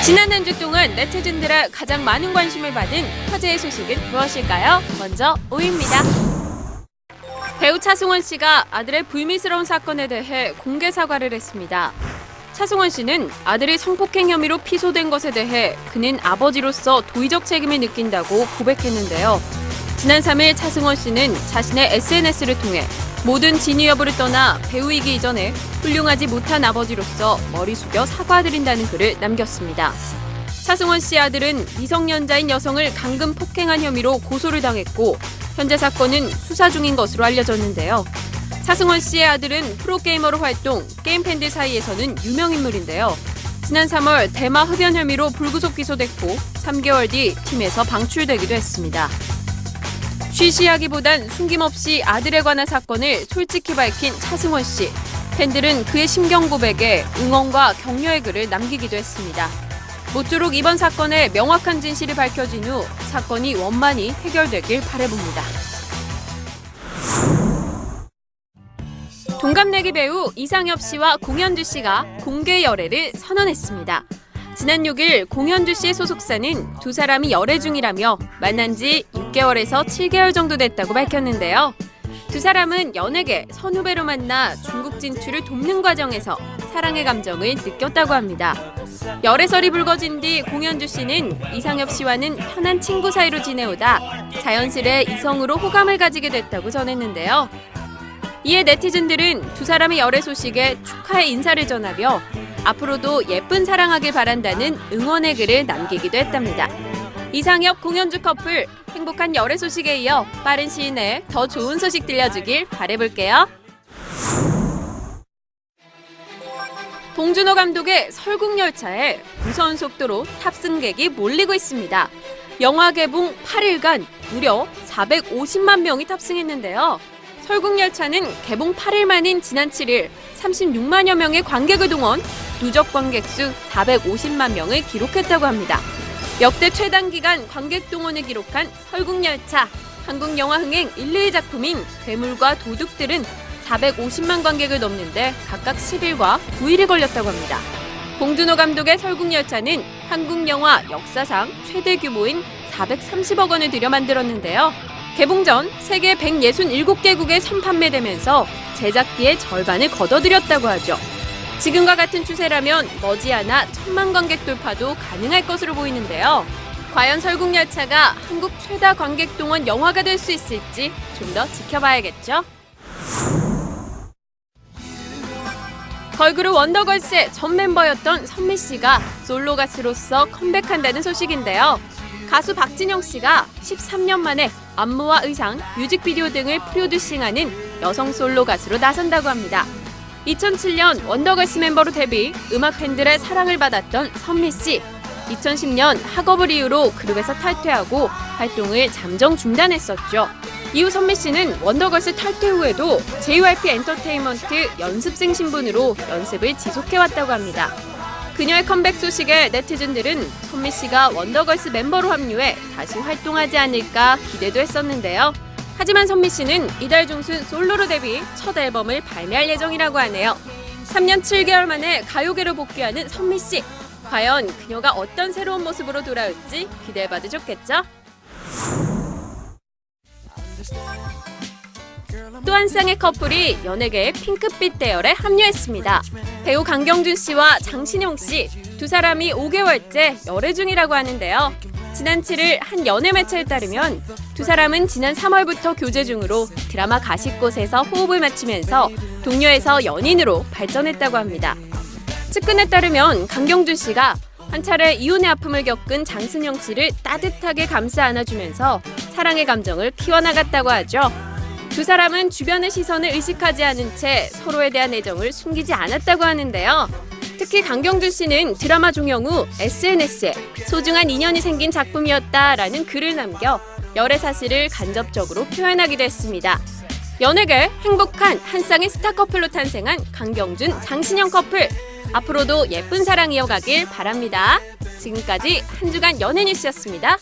지난 한 주 동안 네티즌들의 가장 많은 관심을 받은 화제의 소식은 무엇일까요? 먼저 5위입니다. 배우 차승원 씨가 아들의 불미스러운 사건에 대해 공개 사과를 했습니다. 차승원 씨는 아들이 성폭행 혐의로 피소된 것에 대해 그는 아버지로서 도의적 책임을 느낀다고 고백했는데요. 지난 3일 차승원 씨는 자신의 SNS를 통해 모든 진위 여부를 떠나 배우이기 이전에 훌륭하지 못한 아버지로서 머리 숙여 사과드린다는 글을 남겼습니다. 차승원 씨 아들은 미성년자인 여성을 강금 폭행한 혐의로 고소를 당했고 현재 사건은 수사 중인 것으로 알려졌는데요. 차승원 씨의 아들은 프로게이머로 활동, 게임 팬들 사이에서는 유명인물인데요. 지난 3월 대마 흡연 혐의로 불구속 기소됐고 3개월 뒤 팀에서 방출되기도 했습니다. 쉬쉬하기보단 숨김없이 아들에 관한 사건을 솔직히 밝힌 차승원 씨. 팬들은 그의 심경 고백에 응원과 격려의 글을 남기기도 했습니다. 모쪼록 이번 사건의 명확한 진실이 밝혀진 후 사건이 원만히 해결되길 바라봅니다. 동갑내기 배우 이상엽 씨와 공현주 씨가 공개 열애를 선언했습니다. 지난 6일 공현주 씨의 소속사는 두 사람이 열애 중이라며 만난 지 6개월에서 7개월 정도 됐다고 밝혔는데요. 두 사람은 연예계 선후배로 만나 중국 진출을 돕는 과정에서 사랑의 감정을 느꼈다고 합니다. 열애설이 불거진 뒤 공현주 씨는 이상엽 씨와는 편한 친구 사이로 지내오다 자연스레 이성으로 호감을 가지게 됐다고 전했는데요. 이에 네티즌들은 두 사람의 열애 소식에 축하의 인사를 전하며 앞으로도 예쁜 사랑하길 바란다는 응원의 글을 남기기도 했답니다. 이상엽, 공현주 커플 행복한 열애 소식에 이어 빠른 시일 내에 더 좋은 소식 들려주길 바라볼게요. 봉준호 감독의 설국열차에 무서운 속도로 탑승객이 몰리고 있습니다. 영화 개봉 8일간 무려 450만 명이 탑승했는데요. 설국열차는 개봉 8일 만인 지난 7일 36만여 명의 관객을 동원 누적 관객 수 450만 명을 기록했다고 합니다. 역대 최단기간 관객 동원을 기록한 설국열차, 한국 영화 흥행 1, 2위 작품인 괴물과 도둑들은 450만 관객을 넘는데 각각 10일과 9일이 걸렸다고 합니다. 봉준호 감독의 설국열차는 한국 영화 역사상 최대 규모인 430억 원을 들여 만들었는데요. 개봉 전 세계 167개국에 선판매되면서 제작비의 절반을 거둬들였다고 하죠. 지금과 같은 추세라면 머지않아 1,000만 관객 돌파도 가능할 것으로 보이는데요. 과연 설국열차가 한국 최다 관객 동원 영화가 될 수 있을지 좀 더 지켜봐야겠죠. 걸그룹 원더걸스의 전 멤버였던 선미 씨가 솔로 가수로서 컴백한다는 소식인데요. 가수 박진영 씨가 13년 만에 안무와 의상, 뮤직비디오 등을 프로듀싱하는 여성 솔로 가수로 나선다고 합니다. 2007년 원더걸스 멤버로 데뷔, 음악 팬들의 사랑을 받았던 선미 씨. 2010년 학업을 이유로 그룹에서 탈퇴하고 활동을 잠정 중단했었죠. 이후 선미 씨는 원더걸스 탈퇴 후에도 JYP 엔터테인먼트 연습생 신분으로 연습을 지속해왔다고 합니다. 그녀의 컴백 소식에 네티즌들은 선미 씨가 원더걸스 멤버로 합류해 다시 활동하지 않을까 기대도 했었는데요. 하지만 선미 씨는 이달 중순 솔로로 데뷔 첫 앨범을 발매할 예정이라고 하네요. 3년 7개월 만에 가요계로 복귀하는 선미 씨. 과연 그녀가 어떤 새로운 모습으로 돌아올지 기대해봐도 좋겠죠? 또 한 쌍의 커플이 연예계의 핑크빛 대열에 합류했습니다. 배우 강경준 씨와 장신영 씨, 두 사람이 5개월째 열애 중이라고 하는데요. 지난 7일 한 연예 매체에 따르면 두 사람은 지난 3월부터 교제 중으로 드라마 가십곳에서 호흡을 맞추면서 동료에서 연인으로 발전했다고 합니다. 측근에 따르면 강경준 씨가 한 차례 이혼의 아픔을 겪은 장신영 씨를 따뜻하게 감싸 안아주면서 사랑의 감정을 키워나갔다고 하죠. 두 사람은 주변의 시선을 의식하지 않은 채 서로에 대한 애정을 숨기지 않았다고 하는데요. 특히 강경준 씨는 드라마 종영 후 SNS에 소중한 인연이 생긴 작품이었다라는 글을 남겨 열애 사실을 간접적으로 표현하기도 했습니다. 연예계 행복한 한 쌍의 스타 커플로 탄생한 강경준, 장신영 커플. 앞으로도 예쁜 사랑 이어가길 바랍니다. 지금까지 한 주간 연예 뉴스였습니다.